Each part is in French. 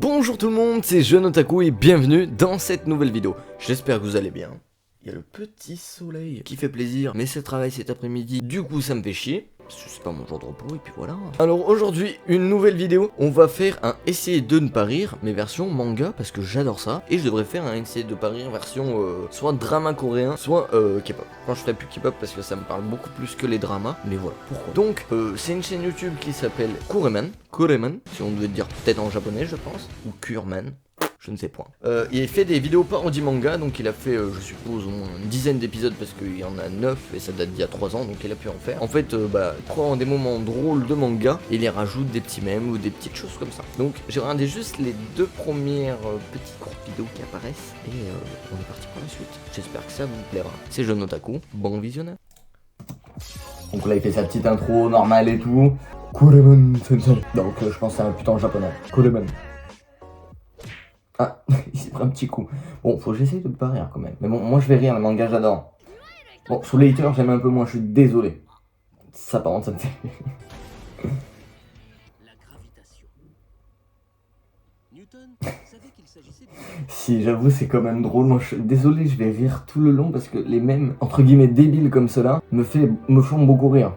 Bonjour tout le monde, c'est Jeune Otaku et bienvenue dans cette nouvelle vidéo. J'espère que vous allez bien. Il y a le petit soleil qui fait plaisir, mais c'est le travail cet après-midi, du coup ça me fait chier. Parce que c'est pas mon jour de repos et puis voilà. Alors aujourd'hui, une nouvelle vidéo. On va faire un essayer de ne pas rire, mais version manga, parce que j'adore ça. Et je devrais faire un essayer de ne pas rire version soit drama coréen, soit K-pop. Enfin, je ferai plus K-pop parce que ça me parle beaucoup plus que les dramas. Mais voilà, pourquoi. Donc, c'est une chaîne YouTube qui s'appelle Kureman. Kureman, si on devait dire peut-être en japonais, je pense. Ou Kurman. Je ne sais point. Il fait des vidéos parodies manga, donc il a fait, je suppose, au moins une dizaine d'épisodes parce qu'il y en a 9 et ça date d'il y a 3 ans, donc il a pu en faire. En fait, il prend des moments drôles de manga et il y rajoute des petits mèmes ou des petites choses comme ça. Donc j'ai regardé juste les deux premières petites courtes vidéos qui apparaissent et on est parti pour la suite. J'espère que ça vous plaira. C'est Jeune Otaku, bon visionnage. Donc là il fait sa petite intro normale et tout. Kureman Sensei. Donc je pense que c'est un putain japonais. Kureman. Ah, il s'est pris un petit coup. Bon, faut que j'essaye de ne pas rire quand même. Mais bon, moi je vais rire, le manga j'adore. Bon, sous les haters j'aime un peu moins, je suis désolé. Ça par contre ça me fait... Si, j'avoue c'est quand même drôle. Moi je suis désolé, je vais rire tout le long parce que les mêmes, entre guillemets, débiles comme cela me font beaucoup rire.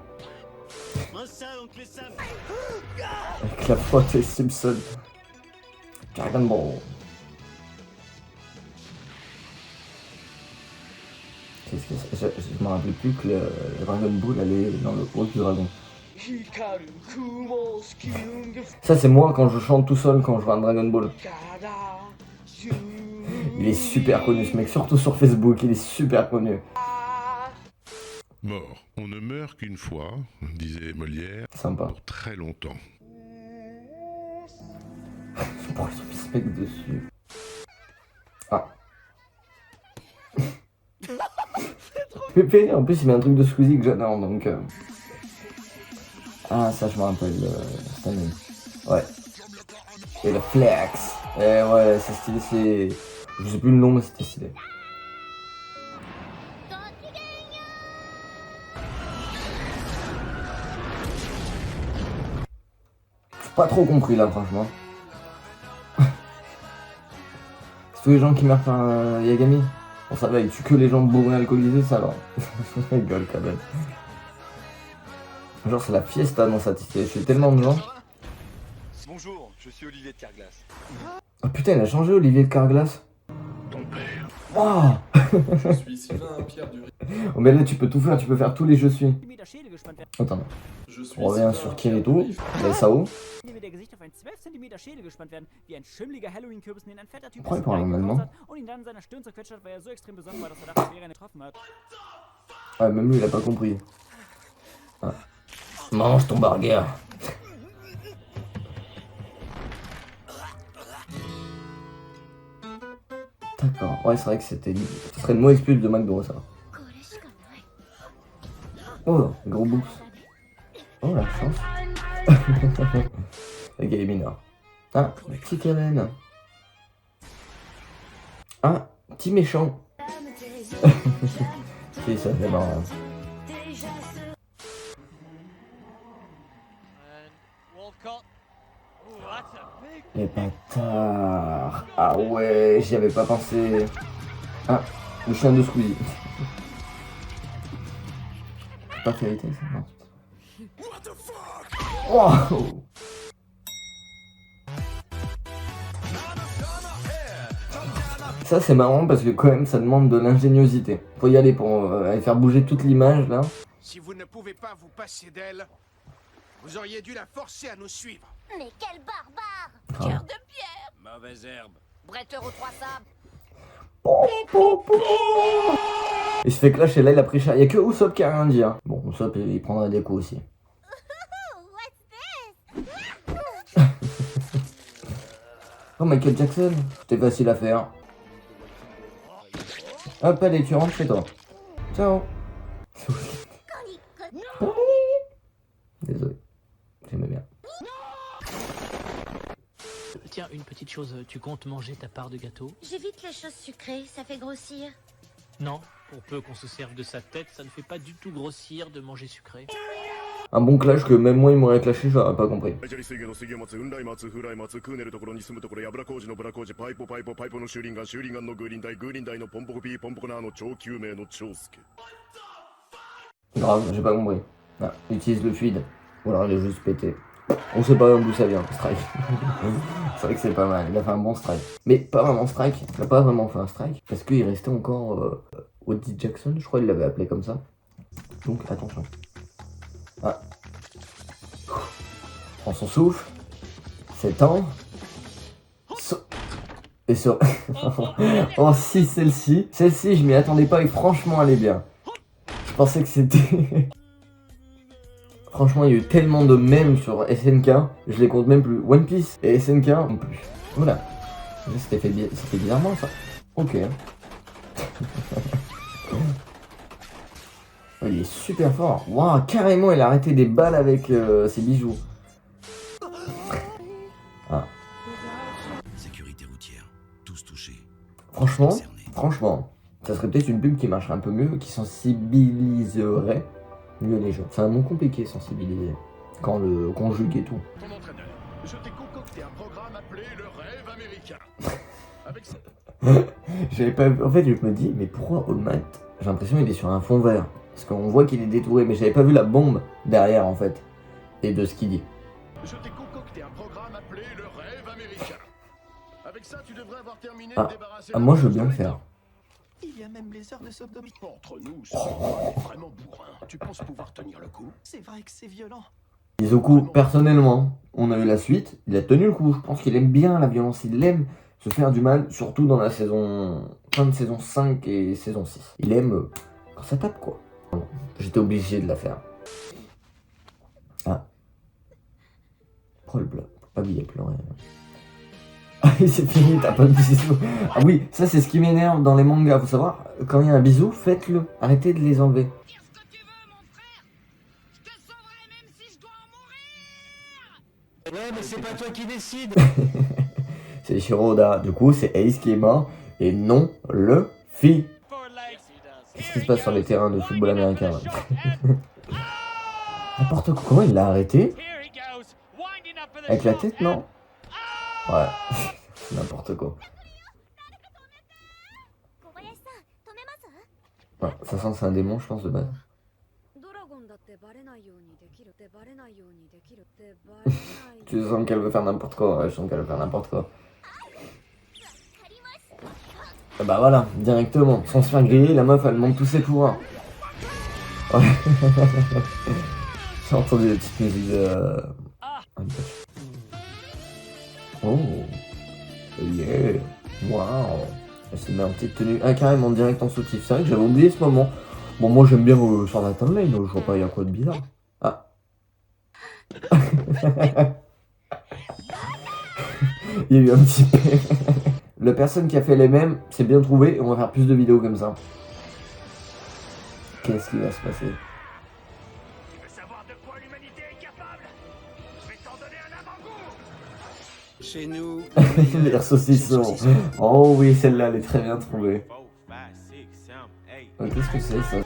Avec la faute des Simpsons. Dragon Ball. Je me rappelais plus que le Dragon Ball allait dans le haut du dragon. Ça c'est moi quand je chante tout seul quand je vois un Dragon Ball. Il est super connu ce mec, surtout sur Facebook, il est super connu. Mort, on ne meurt qu'une fois, disait Molière, Sympa. pour très longtemps. Pourquoi il se met dessus? Ah. Pépé, en plus il met un truc de Squeezie que j'adore donc... Ah ça je me rappelle, cette année. Ouais. Et le flex. Eh ouais, c'est stylé, c'est... Je sais plus le nom mais c'était stylé. J'ai pas trop compris là franchement. C'est tous les gens qui meurent par Yagami. Bon ça va, il tue que les gens bourrés alcoolisés, ça va. Il gueule quand même. Genre c'est la fiesta dans cette histoire, je suis tellement de gens. Bonjour, je suis Olivier de Carglass. Oh putain, il a changé Olivier de Carglass. Ton père. Waouh. Je suis Sylvain Pierre Dury. Oh mais là tu peux tout faire, tu peux faire tous les je suis. Attends, Je suis on revient Sylvain sur Pierre Kirito, Dury. les Sao. mit der Gesicht auf einen 12 cm Schädel gespannt werden, wie ein schimmliger Halloween-Kürbis, den ein fetter Typ Pourquoi il parle maintenant? und ihn dann in seiner Stirn zerquetscht hat, weil er so extrem besoffen war, dass er dachte, er wäre eine getroffen hat. Ouais, même lui il a pas compris. Ah. Mange ton burger. D'accord, ouais c'est vrai que ce serait une mauvaise pub de McDo ça. Oh, gros boost. Oh la chance. Le gars est mineur. Ah, petite Hélène. Ah, petit méchant. Si, ça fait marrant. Les bâtards. Ah ouais, j'y avais pas pensé. Ah, le chien de Squeezie. C'est pas vérité ça, non. Wow. Ça c'est marrant parce que quand même ça demande de l'ingéniosité. Faut y aller pour aller faire bouger toute l'image là. Si vous ne pouvez pas vous passer d'elle, vous auriez dû la forcer à nous suivre. Mais quel barbare! Ah. Cœur de pierre! Mauvaise herbe. Bretteur aux trois sables! Il se fait clasher là, il a pris cher. Il y a que Usopp qui a rien dit. Hein. Bon, Usopp il prendra des coups aussi. Oh, Michael Jackson, c'était facile à faire. Hop, allez, tu rentres chez toi. Ciao. Désolé, j'aimais bien. Tiens, une petite chose, tu comptes manger ta part de gâteau? J'évite les choses sucrées, ça fait grossir. Non, pour peu qu'on se serve de sa tête, ça ne fait pas du tout grossir de manger sucré. Un bon clash que même moi il m'aurait clashé, j'aurais pas compris. Grave, j'ai pas compris. Ah, utilise le fluide. Ou alors il est juste pété. On sait pas d'où ça vient, strike. C'est vrai que c'est pas mal, il a fait un bon strike. Mais pas vraiment strike, il a pas vraiment fait un strike. Parce qu'il restait encore Odie Jackson, je crois qu'il l'avait appelé comme ça. Donc attention. Ah. Prends son souffle. S'étend. Et ça. Oh si, celle-ci. Celle-ci, je m'y attendais pas et franchement, elle est bien. Je pensais que c'était... Franchement, il y a eu tellement de mèmes sur SNK, je les compte même plus. One Piece et SNK non plus. Voilà. C'était fait bizarrement ça. Ok. Il est super fort. Waouh, carrément, il a arrêté des balles avec ses bijoux. Ah. Sécurité routière, tous touchés. Franchement, ça serait peut-être une pub qui marcherait un peu mieux, qui sensibiliserait mieux les gens. C'est un mot compliqué, sensibiliser. Quand le conjugue et tout. Ton entraîneur, je t'ai concocté un programme appelé le rêve américain. Avec ça. J'avais pas... En fait, je me dis, mais pourquoi All Might, j'ai l'impression qu'il est sur un fond vert. Parce qu'on voit qu'il est détouré, mais j'avais pas vu la bombe derrière, en fait. Et de ce qu'il dit. Je t'ai concocté un programme appelé le rêve américain. Avec ça, tu devrais avoir terminé Ah. de débarrasser... Ah, moi, je veux bien le faire. Il y a même les heures de sodomie. Entre nous, ce est vraiment bourrin. Tu penses pouvoir tenir le coup? C'est vrai que c'est violent. Izoku, personnellement, on a eu la suite, il a tenu le coup. Je pense qu'il aime bien la violence, il aime se faire du mal, surtout dans la saison... fin de saison 5 et saison 6. Il aime quand ça tape, quoi. J'étais obligé de la faire. Ah. Oh le blanc, faut pas qu'il ait pleuré. Ah c'est fini, t'as pas de bisous. Ah oui, ça c'est ce qui m'énerve dans les mangas. Faut savoir, quand il y a un bisou, faites-le. Arrêtez de les enlever. Ouais, mais c'est pas toi qui décide. C'est Shiroda. Du coup, c'est Ace qui est mort et non le Fi. Qu'est-ce qui se passe sur les terrains de football américain là? N'importe quoi. Comment il l'a arrêté? Avec la tête, non? Ouais. N'importe quoi. Ouais, ça sent que c'est un démon, je pense, de base. Tu sens qu'elle veut faire n'importe quoi, ouais, je sens qu'elle veut faire n'importe quoi. Et bah voilà, directement, sans se faire griller, la meuf elle monte tous ses pouvoirs. Ouais. J'ai entendu les petites musiques de... Oh. Yeah. Waouh. Elle se met en petite tenue. Ah carrément direct en soutif. C'est vrai que j'avais oublié ce moment. Bon moi j'aime bien sur la timeline, donc je vois pas il y a quoi de bizarre. Ah. Il y a eu un petit peu. La personne qui a fait les mêmes, c'est bien trouvé et on va faire plus de vidéos comme ça. Qu'est-ce qui va se passer? Tu veux savoir de quoi l'humanité est capable? Je vais t'en donner un avant-goût. Chez nous... Les saucissons. Oh oui, celle-là, elle est très bien trouvée. Qu'est-ce que c'est ça?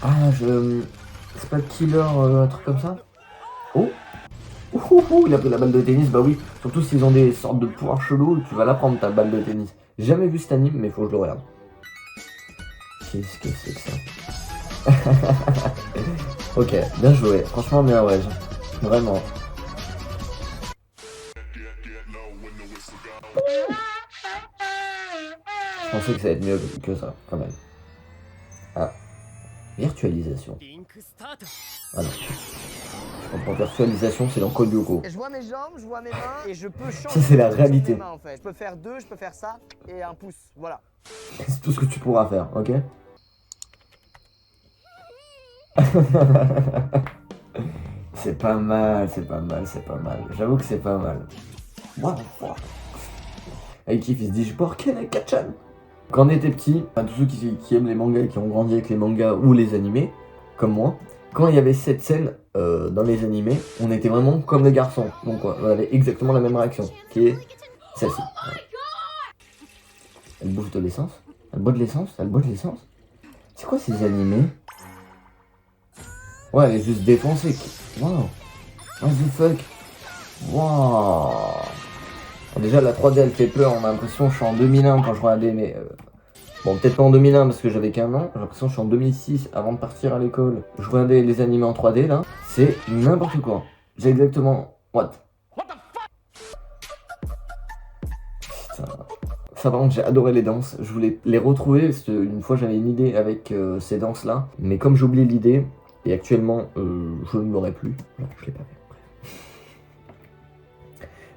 Ah, c'est pas Killer, un truc comme ça? Oh! Il a pris la balle de tennis, bah oui. Surtout s'ils ont des sortes de pouvoirs chelous, tu vas la prendre ta balle de tennis. J'ai jamais vu cet anime, mais faut que je le regarde. Qu'est-ce que c'est que ça? Ok, bien joué. Franchement, bien ouais. Vraiment. Je pensais que ça allait être mieux que ça, quand même. Ah. Virtualisation. Ah non. Je comprends, virtualisation, c'est dans Code Lyoko. Je vois mes jambes, je vois mes mains et je peux changer. Ça, c'est la réalité. Mes mains, en fait. Je peux faire deux, je peux faire ça et un pouce. Voilà. C'est tout ce que tu pourras faire, ok? C'est pas mal, c'est pas mal, c'est pas mal. J'avoue que c'est pas mal. What the fuck? Aiki, il se dit, je porte Kachan. Quand on était petit, enfin, tous ceux qui aiment les mangas et qui ont grandi avec les mangas ou les animés, comme moi, quand il y avait cette scène dans les animés, on était vraiment comme les garçons. Donc on avait exactement la même réaction, qui est celle-ci. Ouais. Elle bouffe de l'essence? Elle boit de l'essence? Elle boit de l'essence? C'est quoi ces animés? Ouais, elle est juste défoncée. Wow. What the fuck. Wow. Déjà, la 3D, elle fait peur. On a l'impression que je suis en 2001 quand je regardais, mais... Bon, peut-être pas en 2001 parce que j'avais qu'un an. J'ai l'impression que je suis en 2006 avant de partir à l'école. Je regardais les animés en 3D, là. C'est n'importe quoi. J'ai exactement... What? Putain. Ça, par contre, j'ai adoré les danses. Je voulais les retrouver parce qu'une fois, j'avais une idée avec ces danses-là. Mais comme j'ai oublié l'idée, et actuellement, je ne l'aurai plus. Voilà, je l'ai pas fait.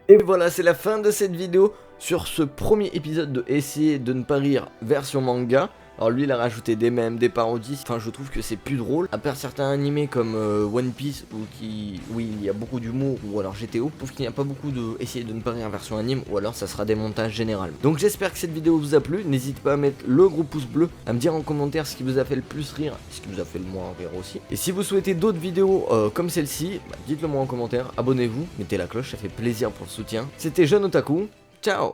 Et voilà, c'est la fin de cette vidéo sur ce premier épisode de Essayer de ne pas rire version manga. Alors lui il a rajouté des mèmes, des parodies, enfin je trouve que c'est plus drôle. À part certains animés comme One Piece où il y a beaucoup d'humour, ou alors GTO, je trouve qu'il n'y a pas beaucoup de Essayer de ne pas rire version anime, ou alors ça sera des montages général. Donc j'espère que cette vidéo vous a plu, n'hésitez pas à mettre le gros pouce bleu, à me dire en commentaire ce qui vous a fait le plus rire, ce qui vous a fait le moins rire aussi. Et si vous souhaitez d'autres vidéos comme celle-ci, dites-le moi en commentaire, abonnez-vous, mettez la cloche, ça fait plaisir pour le soutien. C'était Jeune Otaku, ciao.